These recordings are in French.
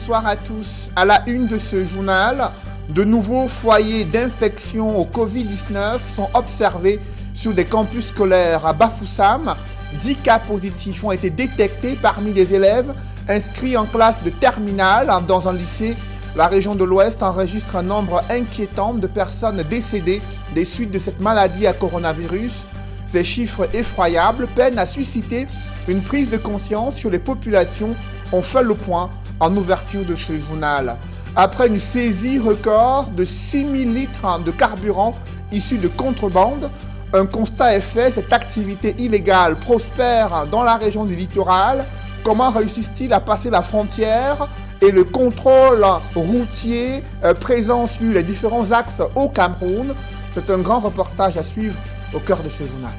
bonsoir à tous. À la une de ce journal, de nouveaux foyers d'infection au Covid-19 sont observés sur des campus scolaires à Bafoussam. 10 cas positifs ont été détectés parmi les élèves inscrits en classe de terminale dans un lycée. La région de l'Ouest enregistre un nombre inquiétant de personnes décédées des suites de cette maladie à coronavirus. Ces chiffres effroyables peinent à susciter une prise de conscience sur les populations. On fait le point en ouverture de ce journal. Après une saisie record de 6000 litres de carburant issus de contrebande, un constat est fait, cette activité illégale prospère dans la région du littoral. Comment réussissent-ils à passer la frontière et le contrôle routier présent sur les différents axes au Cameroun? C'est un grand reportage à suivre au cœur de ce journal.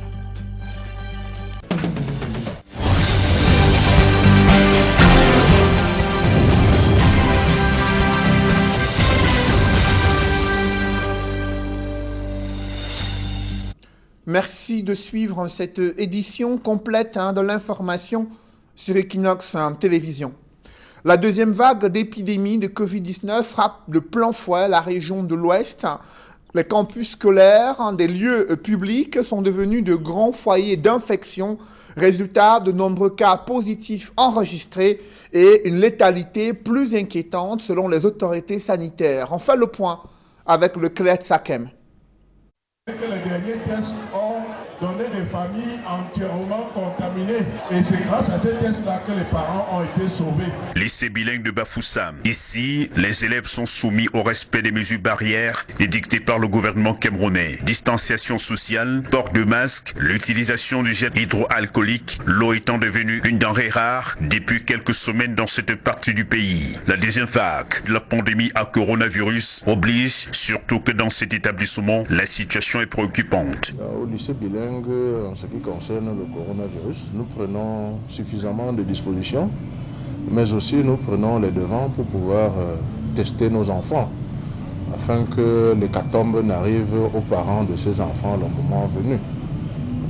Merci de suivre cette édition complète de l'information sur Equinox Télévision. La deuxième vague d'épidémie de Covid-19 frappe de plein fouet la région de l'Ouest. Les campus scolaires des lieux publics sont devenus de grands foyers d'infection, résultat de nombreux cas positifs enregistrés et une létalité plus inquiétante selon les autorités sanitaires. On fait le point avec le CLED Sakem. Que les derniers tests ont donné des familles entièrement contaminées. Et c'est grâce à ces tests-là que les parents ont été sauvés. Lycée bilingue de Bafoussam. Ici, les élèves sont soumis au respect des mesures barrières édictées par le gouvernement camerounais. Distanciation sociale, port de masque, l'utilisation du gel hydroalcoolique, l'eau étant devenue une denrée rare depuis quelques semaines dans cette partie du pays. La deuxième vague de la pandémie à coronavirus oblige, surtout que dans cet établissement, la situation est préoccupante. Au lycée bilingue, en ce qui concerne le coronavirus, nous prenons suffisamment de dispositions, mais aussi nous prenons les devants pour pouvoir tester nos enfants, afin que l'hécatombe n'arrive aux parents de ces enfants le moment venu.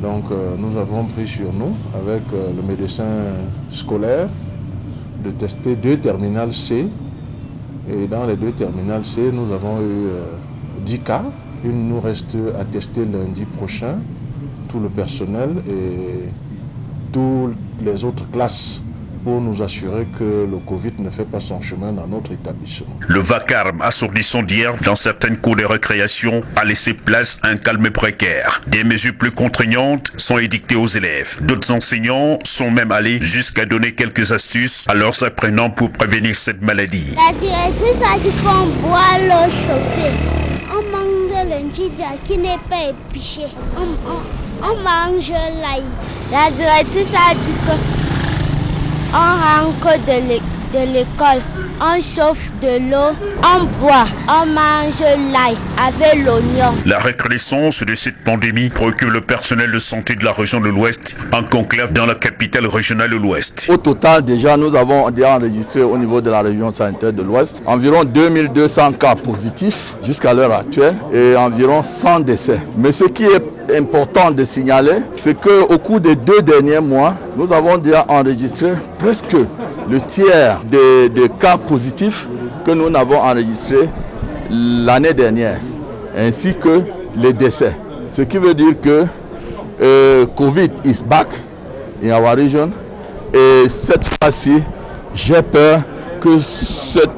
Donc nous avons pris sur nous, avec le médecin scolaire, de tester 2 terminales C. Et dans les 2 terminales C, nous avons eu 10 cas. Il nous reste à tester lundi prochain tout le personnel et toutes les autres classes pour nous assurer que le Covid ne fait pas son chemin dans notre établissement. Le vacarme assourdissant d'hier dans certaines cours de récréation a laissé place à un calme précaire. Des mesures plus contraignantes sont édictées aux élèves. D'autres enseignants sont même allés jusqu'à donner quelques astuces à leurs apprenants pour prévenir cette maladie. La directrice a dit qu'on boit l'eau chauffée. On mange le njija qui n'est pas épicé. On mange l'ail. La directrice a dit qu'on rentre de l'école, on chauffe de l'eau, on boit, on mange l'ail avec l'oignon. La recrudescence de cette pandémie préoccupe le personnel de santé de la région de l'Ouest, en conclave dans la capitale régionale de l'Ouest. Au total, déjà, nous avons enregistré au niveau de la région sanitaire de l'Ouest environ 2200 cas positifs jusqu'à l'heure actuelle et environ 100 décès. Mais ce qui est important de signaler, c'est qu'au cours des 2 derniers mois, nous avons déjà enregistré presque le tiers des cas positifs que nous n'avons enregistrés l'année dernière, ainsi que les décès. Ce qui veut dire que COVID is back in our region. Et cette fois-ci, j'ai peur que cette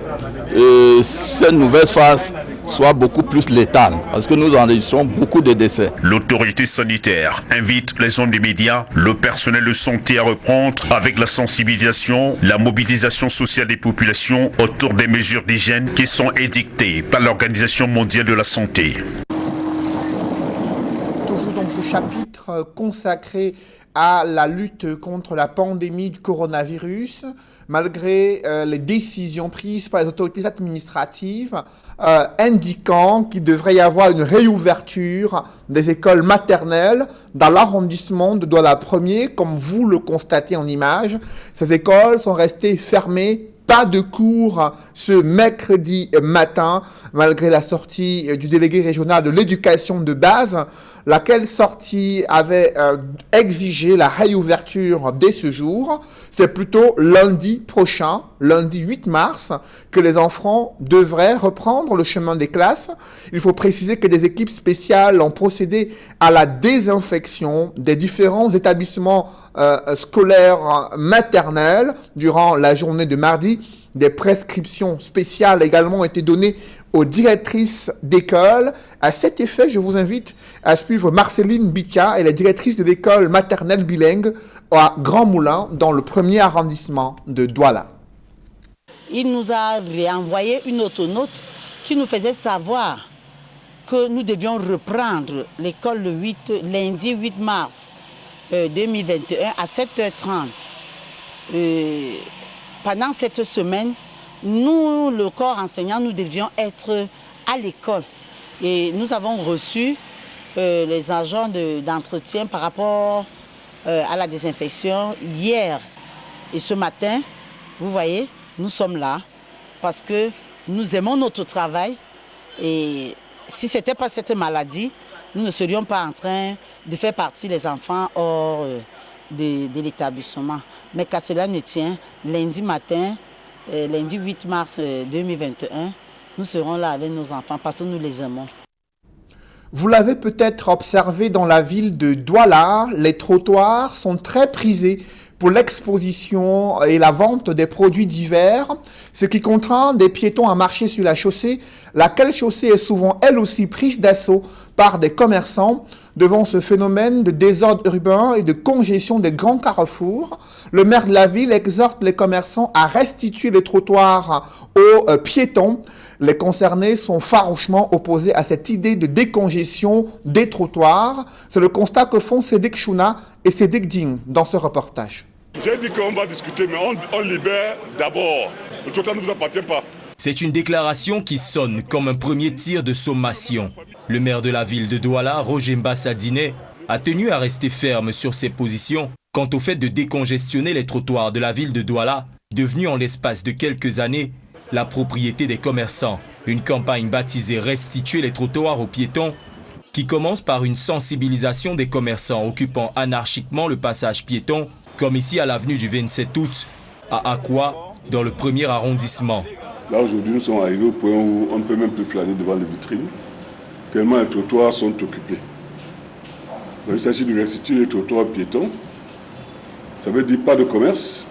nouvelle phase soit beaucoup plus létale, parce que nous enregistrons beaucoup de décès. L'autorité sanitaire invite les zones des médias, le personnel de santé à reprendre avec la sensibilisation, la mobilisation sociale des populations autour des mesures d'hygiène qui sont édictées par l'Organisation mondiale de la santé. Toujours dans ce chapitre consacré à la lutte contre la pandémie du coronavirus, malgré les décisions prises par les autorités administratives indiquant qu'il devrait y avoir une réouverture des écoles maternelles dans l'arrondissement de Douala 1er, comme vous le constatez en image. Ces écoles sont restées fermées. Pas de cours ce mercredi matin, malgré la sortie du délégué régional de l'éducation de base, laquelle sortie avait exigé la réouverture dès ce jour. C'est plutôt lundi prochain, lundi 8 mars, que les enfants devraient reprendre le chemin des classes. Il faut préciser que des équipes spéciales ont procédé à la désinfection des différents établissements scolaires maternels durant la journée de mardi. Des prescriptions spéciales également ont été données aux directrices d'école. À cet effet, je vous invite à suivre Marceline Bika, elle est directrice de l'école maternelle bilingue à Grand Moulin, dans le 1er arrondissement de Douala. Il nous a réenvoyé une autre note qui nous faisait savoir que nous devions reprendre l'école le lundi 8 mars 2021 à 7h30. Pendant cette semaine, nous, le corps enseignant, nous devions être à l'école. Et nous avons reçu les agents d'entretien par rapport à la désinfection hier. Et ce matin, vous voyez, nous sommes là parce que nous aimons notre travail. Et si ce n'était pas cette maladie, nous ne serions pas en train de faire partie des enfants hors de l'établissement. Mais qu'à cela ne tient, lundi matin, lundi 8 mars 2021, nous serons là avec nos enfants parce que nous les aimons. Vous l'avez peut-être observé dans la ville de Douala, les trottoirs sont très prisés pour l'exposition et la vente des produits divers, ce qui contraint des piétons à marcher sur la chaussée, laquelle chaussée est souvent elle aussi prise d'assaut par des commerçants. Devant ce phénomène de désordre urbain et de congestion des grands carrefours, le maire de la ville exhorte les commerçants à restituer les trottoirs aux piétons. Les concernés sont farouchement opposés à cette idée de décongestion des trottoirs. C'est le constat que font Sédek Chouna et Sédek Ding dans ce reportage. J'ai dit qu'on va discuter, mais on libère d'abord. Le trottoir ne vous appartient pas. C'est une déclaration qui sonne comme un premier tir de sommation. Le maire de la ville de Douala, Roger Mbassa-Diné, a tenu à rester ferme sur ses positions quant au fait de décongestionner les trottoirs de la ville de Douala, devenus en l'espace de quelques années la propriété des commerçants. Une campagne baptisée « Restituer les trottoirs aux piétons » qui commence par une sensibilisation des commerçants occupant anarchiquement le passage piéton, comme ici à l'avenue du 27 août, à Akwa, dans le 1er arrondissement. Là aujourd'hui nous sommes arrivés au point où on ne peut même plus flâner devant les vitrines, tellement les trottoirs sont occupés. Donc, il s'agit de restituer les trottoirs piétons. Ça veut dire pas de commerce,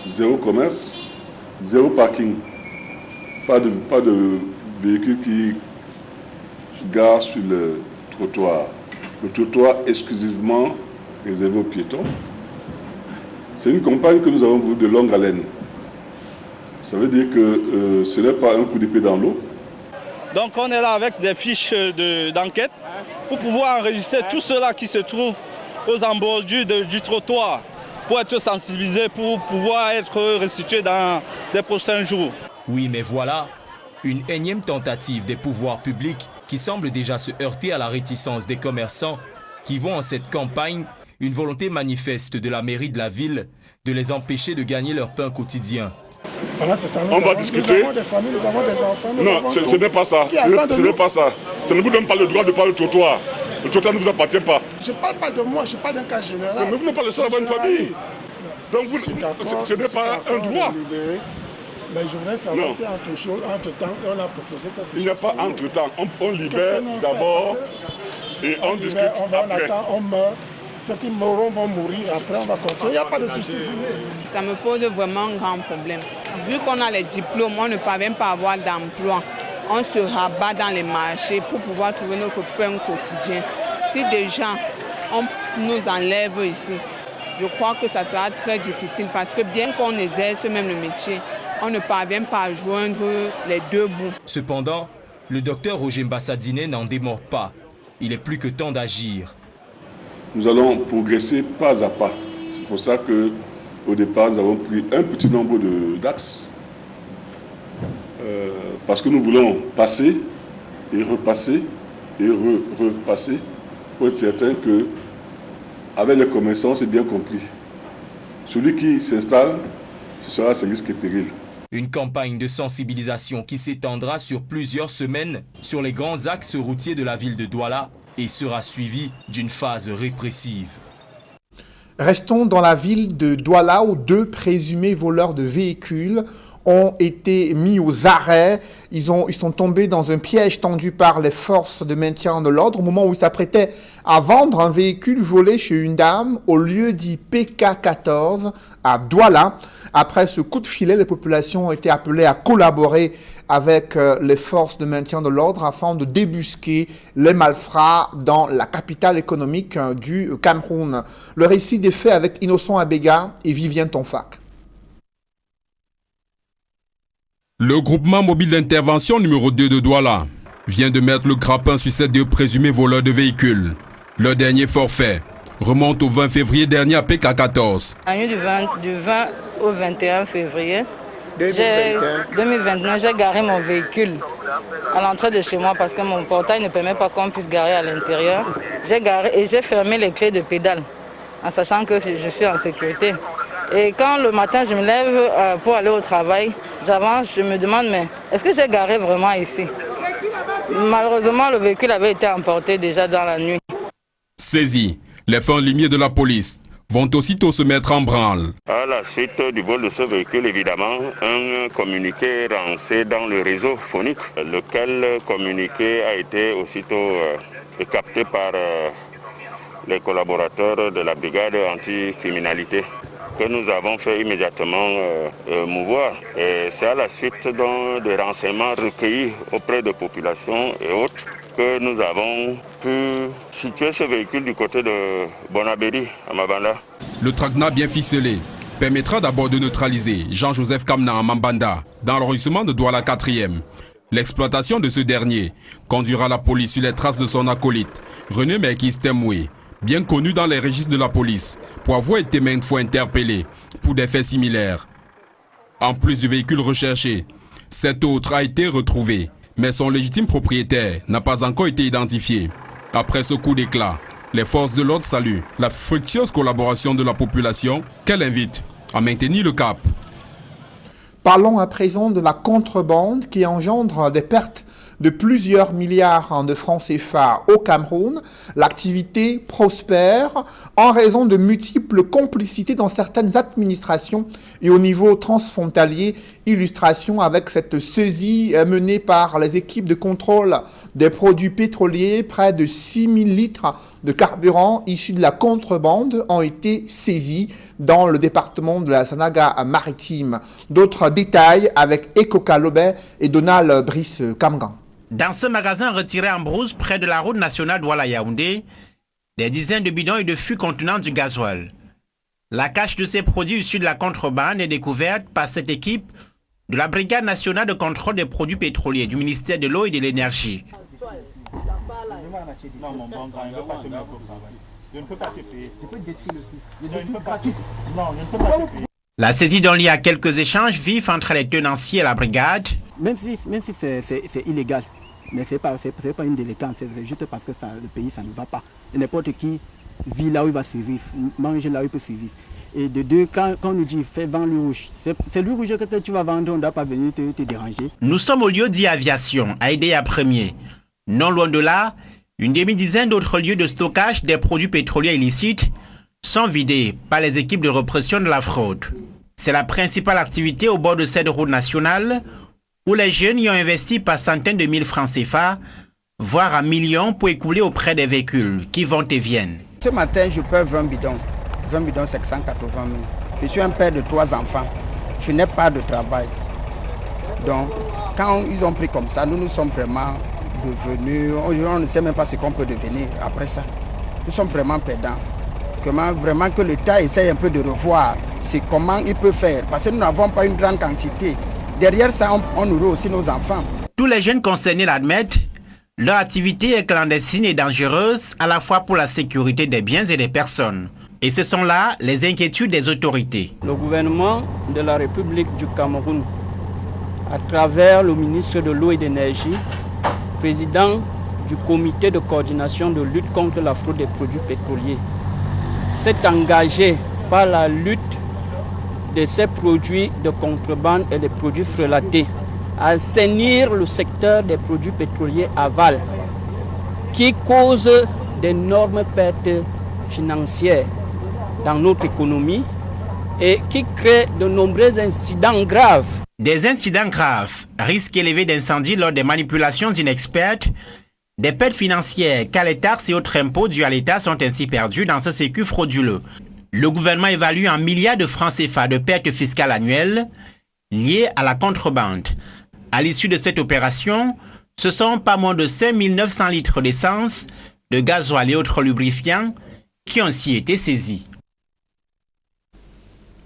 zéro parking, pas de véhicules qui garent sur le trottoir. Le trottoir exclusivement réservé aux piétons. C'est une campagne que nous avons voulu de longue haleine. Ça veut dire que ce n'est pas un coup d'épée dans l'eau. Donc on est là avec des fiches d'enquête pour pouvoir enregistrer tout cela qui se trouve aux embordures du trottoir pour être sensibilisé, pour pouvoir être restitué dans les prochains jours. Oui, mais voilà, une énième tentative des pouvoirs publics qui semble déjà se heurter à la réticence des commerçants qui vont en cette campagne, une volonté manifeste de la mairie de la ville de les empêcher de gagner leur pain quotidien. On va discuter. Nous avons des familles, nous avons des enfants. Non, ce n'est pas ça. Ce n'est pas ça. Ça ne vous donne pas le droit de parler du trottoir. Le trottoir ne vous appartient pas. Je ne parle pas de moi, je parle d'un cas général. Mais vous n'êtes pas le seul à avoir une famille. Donc ce n'est pas un droit. Mais je voudrais savoir si entre-temps, on a proposé quelque chose. Il n'y a pas entre-temps. On libère d'abord et on discute après. On meurt. Ceux qui mourront vont mourir, après on va continuer, il n'y a pas de souci. Ça me pose vraiment un grand problème. Vu qu'on a les diplômes, on ne parvient pas à avoir d'emploi. On se rabat dans les marchés pour pouvoir trouver notre pain quotidien. Si des gens nous enlèvent ici, je crois que ça sera très difficile parce que bien qu'on exerce même le métier, on ne parvient pas à joindre les deux bouts. Cependant, le docteur Roger Mbassa-Diné n'en démord pas. Il est plus que temps d'agir. Nous allons progresser pas à pas. C'est pour ça qu'au départ, nous avons pris un petit nombre d'axes. Parce que nous voulons passer et repasser et repasser pour être certain qu'avec les commerçants, c'est bien compris. Celui qui s'installe, ce sera ses risques et périls. Une campagne de sensibilisation qui s'étendra sur plusieurs semaines sur les grands axes routiers de la ville de Douala et sera suivie d'une phase répressive. Restons dans la ville de Douala où 2 présumés voleurs de véhicules ont été mis aux arrêts. Ils sont tombés dans un piège tendu par les forces de maintien de l'ordre au moment où ils s'apprêtaient à vendre un véhicule volé chez une dame au lieu dit PK14 à Douala. Après ce coup de filet, les populations ont été appelées à collaborer avec les forces de maintien de l'ordre afin de débusquer les malfrats dans la capitale économique du Cameroun. Le récit des faits avec Innocent Abega et Vivien Tonfac. Le groupement mobile d'intervention numéro 2 de Douala vient de mettre le grappin sur ces 2 présumés voleurs de véhicules. Leur dernier forfait remonte au 20 février dernier à PK14. La nuit du 20 au 21 février 2021, j'ai garé mon véhicule à l'entrée de chez moi parce que mon portail ne permet pas qu'on puisse garer à l'intérieur. J'ai garé et j'ai fermé les clés de pédale en sachant que je suis en sécurité. Et quand le matin je me lève pour aller au travail, j'avance, je me demande mais est-ce que j'ai garé vraiment ici? Malheureusement, le véhicule avait été emporté déjà dans la nuit. Saisis, les fins limiers de la police vont aussitôt se mettre en branle. À la suite du vol de ce véhicule, évidemment, un communiqué lancé dans le réseau phonique, lequel communiqué a été aussitôt capté par les collaborateurs de la brigade anticriminalité, que nous avons fait immédiatement mouvoir. Et c'est à la suite de renseignements recueillis auprès de populations et autres que nous avons pu situer ce véhicule du côté de Bonabéry, à Mabanda. Le traquenard bien ficelé permettra d'abord de neutraliser Jean-Joseph Kamna à Mambanda, dans l'arrondissement de Douala 4e. L'exploitation de ce dernier conduira la police sur les traces de son acolyte, René Merkis Temoué, bien connu dans les registres de la police, pour avoir été maintes fois interpellé pour des faits similaires. En plus du véhicule recherché, cet autre a été retrouvé, mais son légitime propriétaire n'a pas encore été identifié. Après ce coup d'éclat, les forces de l'ordre saluent la fructueuse collaboration de la population qu'elle invite à maintenir le cap. Parlons à présent de la contrebande qui engendre des pertes de plusieurs milliards de francs CFA au Cameroun. L'activité prospère en raison de multiples complicités dans certaines administrations et au niveau transfrontalier. Illustration avec cette saisie menée par les équipes de contrôle des produits pétroliers. Près de 6000 litres de carburant issus de la contrebande ont été saisis dans le département de la Sanaga maritime. D'autres détails avec Ekoka Lobé et Donald Brice Kamgan. Dans ce magasin retiré en brousse près de la route nationale Douala-Yaoundé, des dizaines de bidons et de fûts contenant du gasoil. La cache de ces produits issus de la contrebande est découverte par cette équipe de la Brigade nationale de contrôle des produits pétroliers du ministère de l'eau et de l'énergie. La saisie donne lieu à quelques échanges vifs entre les tenanciers et la brigade. Même si c'est illégal, mais ce n'est pas une délinquance, c'est juste parce que le pays ça ne va pas. N'importe qui vit là où il va survivre, mange là où il peut survivre. Et de deux, quand on nous dit fais vendre l'huile rouge, c'est l'huile rouge que tu vas vendre, on ne doit pas venir te déranger. Nous sommes au lieu dit aviation, à Idéa Premier. Non loin de là, une demi-dizaine d'autres lieux de stockage des produits pétroliers illicites sont vidés par les équipes de répression de la fraude. C'est la principale activité au bord de cette route nationale où les jeunes y ont investi par centaines de mille francs CFA, voire à millions pour écouler auprès des véhicules qui vont et viennent. Ce matin, je perds 20 bidons, 780 000. Je suis un père de 3 enfants. Je n'ai pas de travail. Donc, quand ils ont pris comme ça, nous sommes vraiment devenus, on ne sait même pas ce qu'on peut devenir après ça. Nous sommes vraiment perdants. Vraiment que l'État essaye un peu de revoir comment il peut faire. Parce que nous n'avons pas une grande quantité. Derrière ça, on nourrit aussi nos enfants. Tous les jeunes concernés l'admettent. Leur activité est clandestine et dangereuse, à la fois pour la sécurité des biens et des personnes. Et ce sont là les inquiétudes des autorités. Le gouvernement de la République du Cameroun, à travers le ministre de l'eau et de l'énergie, président du comité de coordination de lutte contre la fraude des produits pétroliers, s'est engagé par la lutte de ces produits de contrebande et des produits frelatés à assainir le secteur des produits pétroliers aval qui cause d'énormes pertes financières dans notre économie et qui crée de nombreux incidents graves. Des incidents graves, risques élevés d'incendie lors des manipulations inexpertes, des pertes financières car les taxes et autres impôts dus à l'État sont ainsi perdus dans ce sécu frauduleux. Le gouvernement évalue en milliards de francs CFA de pertes fiscales annuelles liées à la contrebande. À l'issue de cette opération, ce sont pas moins de 5 900 litres d'essence, de gasoil et autres lubrifiants qui ont ainsi été saisis.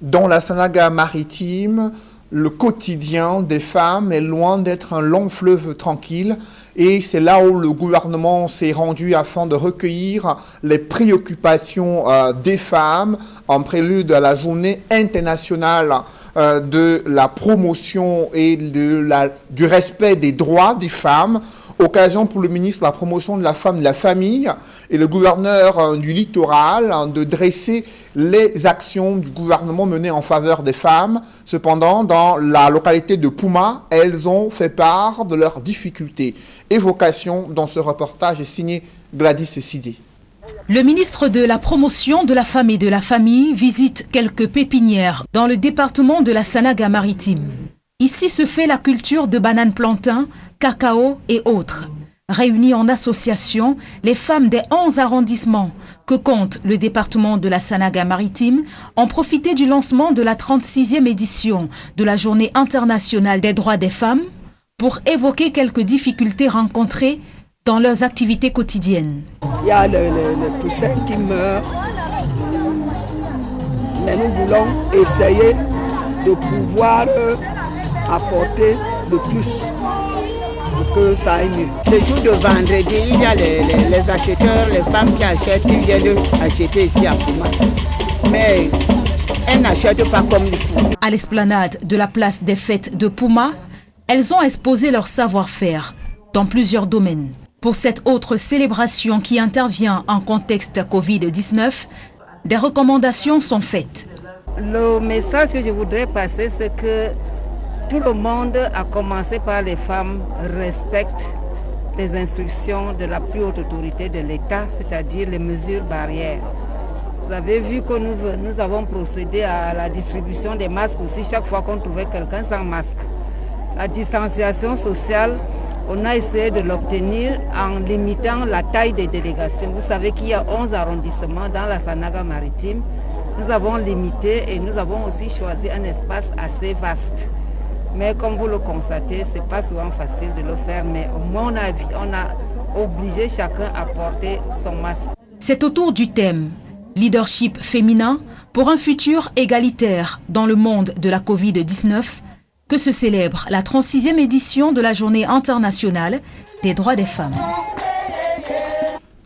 Dans la Sanaga maritime, le quotidien des femmes est loin d'être un long fleuve tranquille et c'est là où le gouvernement s'est rendu afin de recueillir les préoccupations des femmes en prélude à la journée internationale de la promotion et du respect des droits des femmes. Occasion pour le ministre de la promotion de la femme et de la famille et le gouverneur du littoral de dresser les actions du gouvernement menées en faveur des femmes. Cependant, dans la localité de Pouma, elles ont fait part de leurs difficultés. Évocation dans ce reportage est signé Gladys Sidé. Le ministre de la promotion de la femme et de la famille visite quelques pépinières dans le département de la Sanaga maritime. Ici se fait la culture de bananes plantains, cacao et autres. Réunies en association, les femmes des 11 arrondissements que compte le département de la Sanaga maritime ont profité du lancement de la 36e édition de la Journée internationale des droits des femmes pour évoquer quelques difficultés rencontrées dans leurs activités quotidiennes. Il y a les poussins qui meurent, mais nous voulons essayer de pouvoir apporter le plus pour que ça aille mieux. Le jour de vendredi, il y a les acheteurs, les femmes qui achètent, qui viennent acheter ici à Pouma. Mais elles n'achètent pas comme il faut. À l'esplanade de la place des fêtes de Pouma, elles ont exposé leur savoir-faire dans plusieurs domaines. Pour cette autre célébration qui intervient en contexte Covid-19, des recommandations sont faites. Le message que je voudrais passer, c'est que tout le monde, à commencer par les femmes, respecte les instructions de la plus haute autorité de l'État, c'est-à-dire les mesures barrières. Vous avez vu que nous avons procédé à la distribution des masques aussi chaque fois qu'on trouvait quelqu'un sans masque. La distanciation sociale, on a essayé de l'obtenir en limitant la taille des délégations. Vous savez qu'il y a 11 arrondissements dans la Sanaga maritime. Nous avons limité et nous avons aussi choisi un espace assez vaste. Mais comme vous le constatez, ce n'est pas souvent facile de le faire, mais au moins on a obligé chacun à porter son masque. C'est autour du thème « Leadership féminin pour un futur égalitaire dans le monde de la Covid-19 » que se célèbre la 36e édition de la Journée internationale des droits des femmes.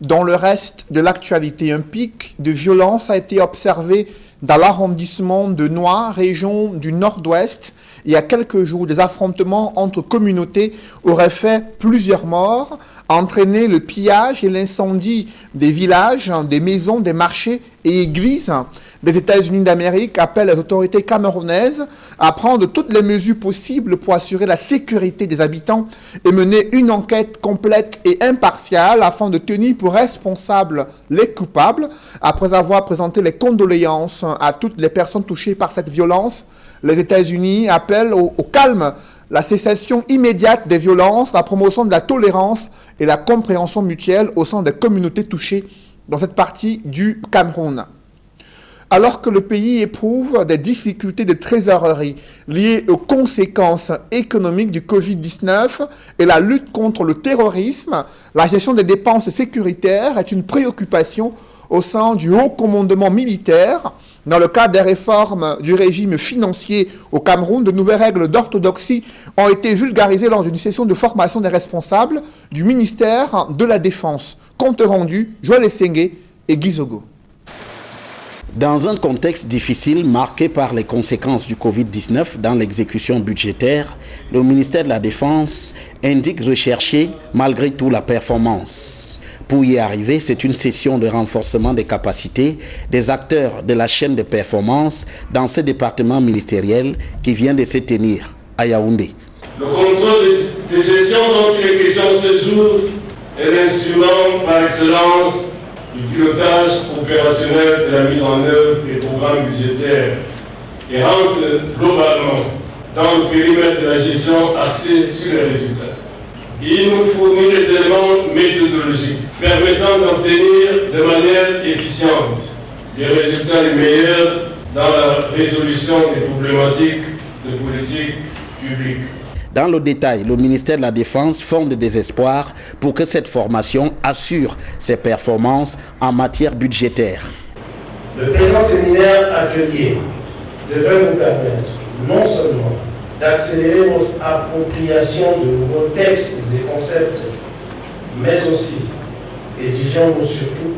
Dans le reste de l'actualité, un pic de violence a été observé dans l'arrondissement de Noir, région du Nord-Ouest. Il y a quelques jours, des affrontements entre communautés auraient fait plusieurs morts, entraîné le pillage et l'incendie des villages, des maisons, des marchés et églises. Les États-Unis d'Amérique appellent les autorités camerounaises à prendre toutes les mesures possibles pour assurer la sécurité des habitants et mener une enquête complète et impartiale afin de tenir pour responsables les coupables. Après avoir présenté les condoléances à toutes les personnes touchées par cette violence, les États-Unis appellent au calme, la cessation immédiate des violences, la promotion de la tolérance et la compréhension mutuelle au sein des communautés touchées dans cette partie du Cameroun. Alors que le pays éprouve des difficultés de trésorerie liées aux conséquences économiques du Covid-19 et la lutte contre le terrorisme, la gestion des dépenses sécuritaires est une préoccupation au sein du haut commandement militaire. Dans le cadre des réformes du régime financier au Cameroun, de nouvelles règles d'orthodoxie ont été vulgarisées lors d'une session de formation des responsables du ministère de la Défense. Compte rendu, Joël Essengue et Guizogo. Dans un contexte difficile marqué par les conséquences du Covid-19 dans l'exécution budgétaire, le ministère de la Défense indique rechercher malgré tout la performance. Pour y arriver, c'est une session de renforcement des capacités des acteurs de la chaîne de performance dans ce département ministériel qui vient de se tenir à Yaoundé. Le contrôle de gestion dont il est question ce jour est l'instrument par excellence du pilotage opérationnel de la mise en œuvre des programmes budgétaires et rentre globalement dans le périmètre de la gestion axée sur les résultats. Il nous fournit les éléments méthodologiques permettant d'obtenir de manière efficiente les résultats les meilleurs dans la résolution des problématiques de politique publique. Dans le détail, le ministère de la Défense fonde des espoirs pour que cette formation assure ses performances en matière budgétaire. Le présent séminaire atelier devrait nous permettre non seulement d'accélérer notre appropriation de nouveaux textes et concepts, mais aussi, et disons-nous surtout,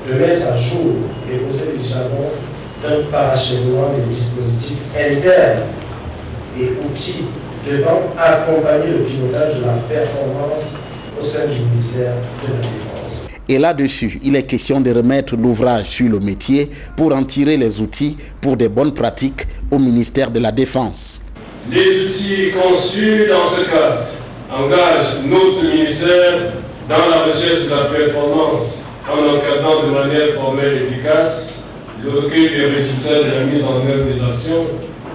de mettre à jour et poser les jalons d'un parachèvement des dispositifs internes et outils devant accompagner le pilotage de la performance au sein du ministère de la Défense. Et là-dessus, il est question de remettre l'ouvrage sur le métier pour en tirer les outils pour des bonnes pratiques au ministère de la Défense. Les outils conçus dans ce cadre engagent notre ministère dans la recherche de la performance en encadrant de manière formelle et efficace le recueil des résultats de la mise en œuvre des actions,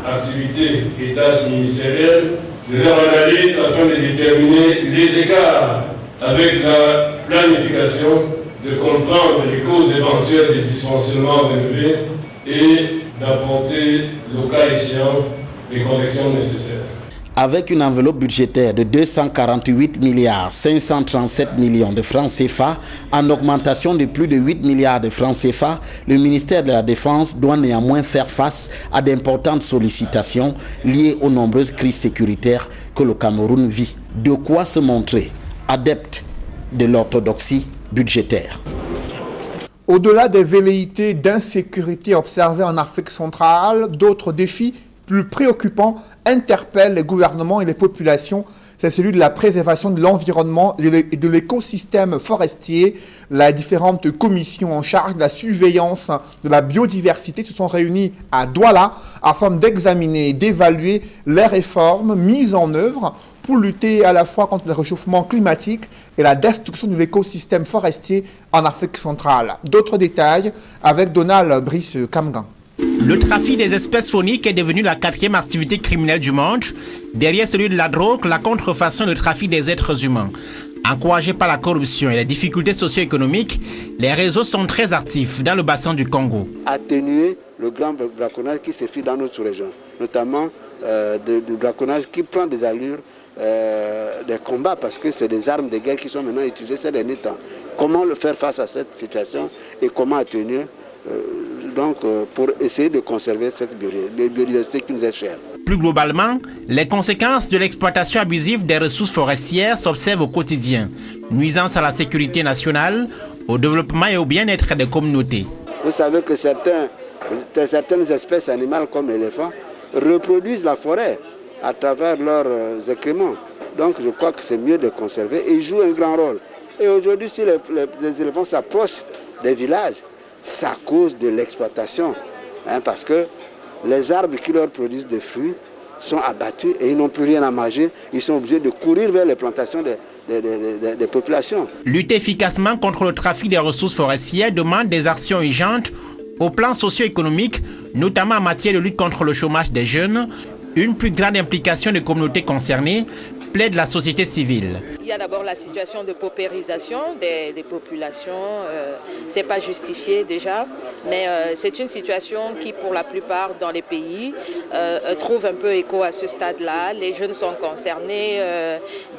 activités et tâches ministérielles, de leur analyse afin de déterminer les écarts avec la planification, de comprendre les causes éventuelles des dysfonctionnements relevés et d'apporter, le cas échéant, les corrections nécessaires. Avec une enveloppe budgétaire de 248 milliards 537 millions de francs CFA, en augmentation de plus de 8 milliards de francs CFA, le ministère de la Défense doit néanmoins faire face à d'importantes sollicitations liées aux nombreuses crises sécuritaires que le Cameroun vit. De quoi se montrer adepte de l'orthodoxie budgétaire. Au-delà des velléités d'insécurité observées en Afrique centrale, d'autres défis plus préoccupants interpellent les gouvernements et les populations. C'est celui de la préservation de l'environnement et de l'écosystème forestier. Les différentes commissions en charge de la surveillance de la biodiversité se sont réunies à Douala afin d'examiner et d'évaluer les réformes mises en œuvre pour lutter à la fois contre le réchauffement climatique et la destruction de l'écosystème forestier en Afrique centrale. D'autres détails avec Donald Brice Kamgan. Le trafic des espèces fauniques est devenu la 4e activité criminelle du monde, derrière celui de la drogue, la contrefaçon et le trafic des êtres humains. Encouragés par la corruption et les difficultés socio-économiques, les réseaux sont très actifs dans le bassin du Congo. Atténuer le grand braconnage qui se fait dans notre région, notamment du braconnage qui prend des allures des combats, parce que c'est des armes de guerre qui sont maintenant utilisées ces derniers temps. Comment le faire face à cette situation et comment atténuer pour essayer de conserver cette biodiversité qui nous est chère. Plus globalement, les conséquences de l'exploitation abusive des ressources forestières s'observent au quotidien, nuisance à la sécurité nationale, au développement et au bien-être des communautés. Vous savez que certaines espèces animales comme l'éléphant reproduisent la forêt à travers leurs excréments. Donc je crois que c'est mieux de conserver et ils jouent un grand rôle. Et aujourd'hui, si les éléphants s'approchent des villages, c'est à cause de l'exploitation, parce que les arbres qui leur produisent des fruits sont abattus et ils n'ont plus rien à manger. Ils sont obligés de courir vers les plantations des populations. Lutter efficacement contre le trafic des ressources forestières demande des actions urgentes au plan socio-économique, notamment en matière de lutte contre le chômage des jeunes, une plus grande implication des communautés concernées, plaide la société civile. Il y a d'abord la situation de paupérisation des populations, c'est pas justifié déjà, mais c'est une situation qui pour la plupart dans les pays trouve un peu écho à ce stade-là. Les jeunes sont concernés,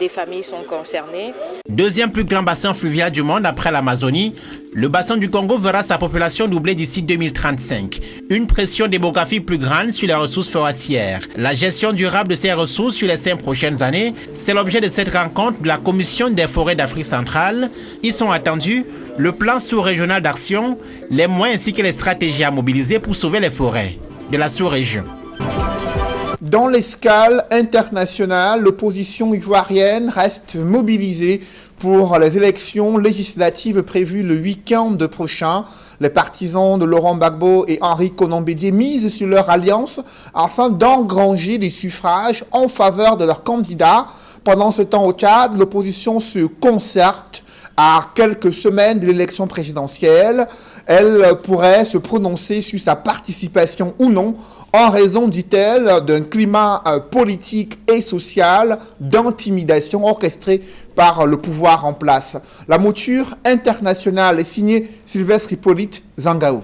des familles sont concernées. Deuxième plus grand bassin fluvial du monde après l'Amazonie, le bassin du Congo verra sa population doubler d'ici 2035. Une pression démographique plus grande sur les ressources forestières. La gestion durable de ces ressources sur les 5 prochaines années, c'est l'objet de cette rencontre de la Commission des forêts d'Afrique centrale. Ils sont attendus le plan sous-régional d'action, les moyens ainsi que les stratégies à mobiliser pour sauver les forêts de la sous-région. Dans l'escale internationale, l'opposition ivoirienne reste mobilisée pour les élections législatives prévues le week-end prochain. Les partisans de Laurent Gbagbo et Henri Konan Bédié misent sur leur alliance afin d'engranger les suffrages en faveur de leurs candidats. Pendant ce temps au Tchad, l'opposition se concerte À quelques semaines de l'élection présidentielle, elle pourrait se prononcer sur sa participation ou non en raison, dit-elle, d'un climat politique et social d'intimidation orchestré par le pouvoir en place. La mouture internationale est signée Sylvestre Hippolyte Zangaou.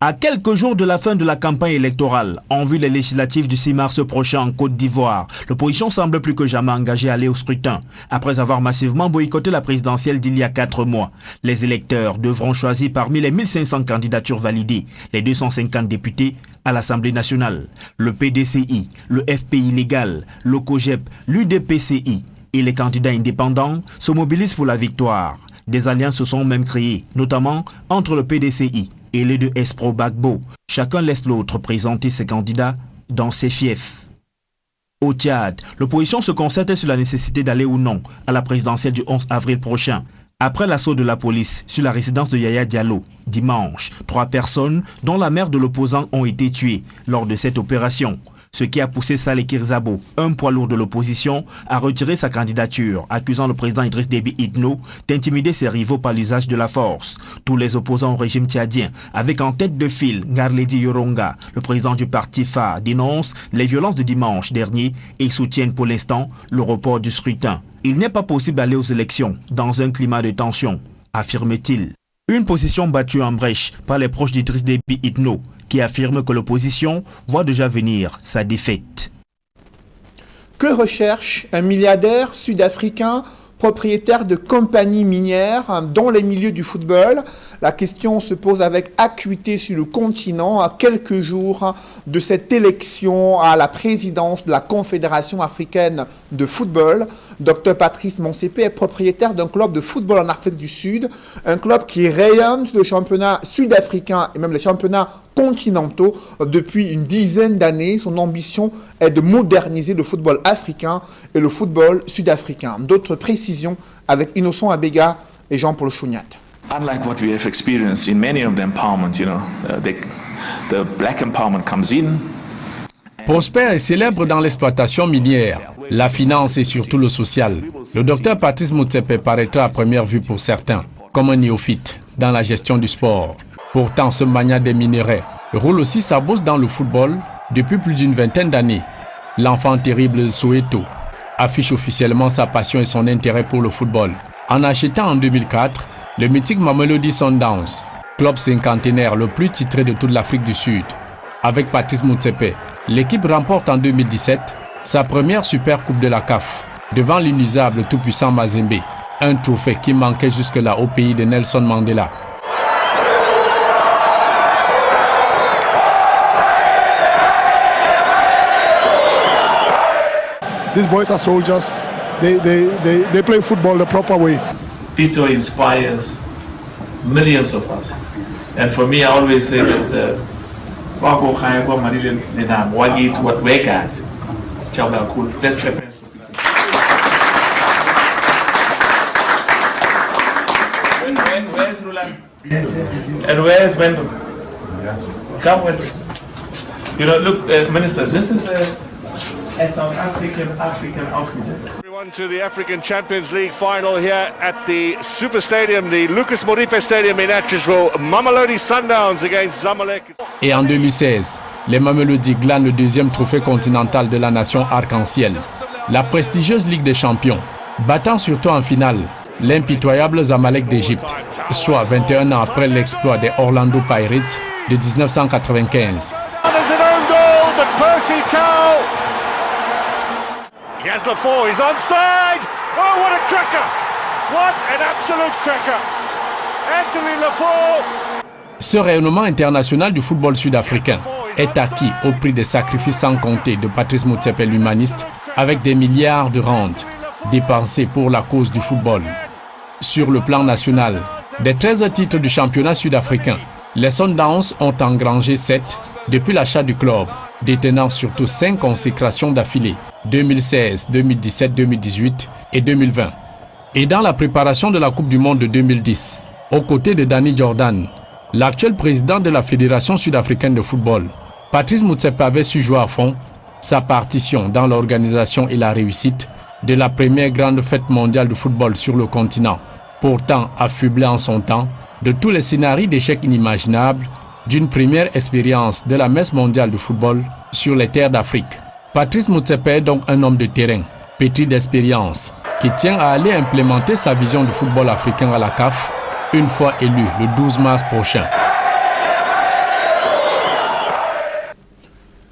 À quelques jours de la fin de la campagne électorale, en vue des législatives du 6 mars prochain en Côte d'Ivoire, l'opposition semble plus que jamais engagée à aller au scrutin. Après avoir massivement boycotté la présidentielle d'il y a 4 mois, les électeurs devront choisir parmi les 1500 candidatures validées, les 250 députés à l'Assemblée nationale, le PDCI, le FPI légal, le COGEP, l'UDPCI et les candidats indépendants se mobilisent pour la victoire. Des alliances se sont même créées, notamment entre le PDCI et les deux Espro-Bagbo. Chacun laisse l'autre présenter ses candidats dans ses fiefs. Au Tchad, l'opposition se concerte sur la nécessité d'aller ou non à la présidentielle du 11 avril prochain. Après l'assaut de la police sur la résidence de Yaya Diallo, dimanche, 3 personnes, dont la mère de l'opposant, ont été tuées lors de cette opération. Ce qui a poussé Saleh Kirzabo, un poids lourd de l'opposition, à retirer sa candidature, accusant le président Idriss Déby Itno d'intimider ses rivaux par l'usage de la force. Tous les opposants au régime tchadien, avec en tête de file Ngarledi Yoronga, le président du parti FA, dénoncent les violences de dimanche dernier et soutiennent pour l'instant le report du scrutin. Il n'est pas possible d'aller aux élections dans un climat de tension, affirme-t-il. Une position battue en brèche par les proches d'Idriss Déby Itno, qui affirme que l'opposition voit déjà venir sa défaite. Que recherche un milliardaire sud-africain propriétaire de compagnies minières dans les milieux du football? La question se pose avec acuité sur le continent à quelques jours de cette élection à la présidence de la Confédération africaine de football. Dr Patrice Motsepe est propriétaire d'un club de football en Afrique du Sud, un club qui rayonne sur le championnat sud-africain et même les championnats continentaux depuis une dizaine d'années. Son ambition est de moderniser le football africain et le football sud-africain. D'autres précisions avec Innocent Abega et Jean-Paul Chouniat. Unlike what we have experienced in many of the empowerment, the black empowerment comes in. Prospère et célèbre dans l'exploitation minière, la finance et surtout le social. Le docteur Patrice Motsepe paraîtra à première vue pour certains comme un néophyte dans la gestion du sport. Pourtant, ce magnat des minerais roule aussi sa bosse dans le football depuis plus d'une vingtaine d'années. L'enfant terrible de Soweto affiche officiellement sa passion et son intérêt pour le football en achetant en 2004 le mythique Mamelodi Sundowns, club cinquantenaire le plus titré de toute l'Afrique du Sud. Avec Patrice Motsepe, l'équipe remporte en 2017 sa première Super Coupe de la CAF devant l'inusable tout-puissant Mazembe, un trophée qui manquait jusque-là au pays de Nelson Mandela. These boys are soldiers. They play football the proper way. Pito inspires millions of us. And for me, I always say that let's clap hands. Where's Roland? And where's Wendell? Come with. You know, look, Minister, this is a South African outfit. Everyone to the African Champions League final here at the Super Stadium, the Lucas Moripe Stadium in Atchesville. Mamelodi Sundowns against Zamalek. Et en 2016, les Mamelodi glanent le deuxième trophée continental de la nation arc-en-ciel, la prestigieuse Ligue des Champions, battant surtout en finale l'impitoyable Zamalek d'Égypte, soit 21 ans après l'exploit des Orlando Pirates de 1995. Yaslafo is onside. Oh, what a cracker! What an absolute cracker! Anthony Lafort. Ce rayonnement international du football sud-africain est acquis au prix des sacrifices sans compter de Patrice Motsepe l'humaniste, avec des milliards de rentes dépensés pour la cause du football. Sur le plan national, des 13 titres du championnat sud-africain, les Sundowns ont engrangé 7 depuis l'achat du club, détenant surtout 5 consécrations d'affilée, 2016, 2017, 2018 et 2020. Et dans la préparation de la Coupe du Monde de 2010, aux côtés de Danny Jordan, l'actuel président de la Fédération sud-africaine de football, Patrice Motsepe avait su jouer à fond sa partition dans l'organisation et la réussite de la première grande fête mondiale de football sur le continent, pourtant affublé en son temps de tous les scénarios d'échecs inimaginables d'une première expérience de la messe mondiale du football sur les terres d'Afrique. Patrice Motsepe est donc un homme de terrain, pétri d'expérience, qui tient à aller implémenter sa vision du football africain à la CAF, une fois élu le 12 mars prochain.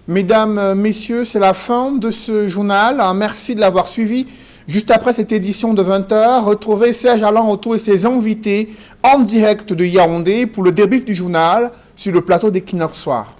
Mesdames, Messieurs, c'est la fin de ce journal. Merci de l'avoir suivi. Juste après cette édition de 20h, retrouvez Serge Alain Otto et ses invités en direct de Yaoundé pour le débrief du journal sur le plateau d'Equinox Soir.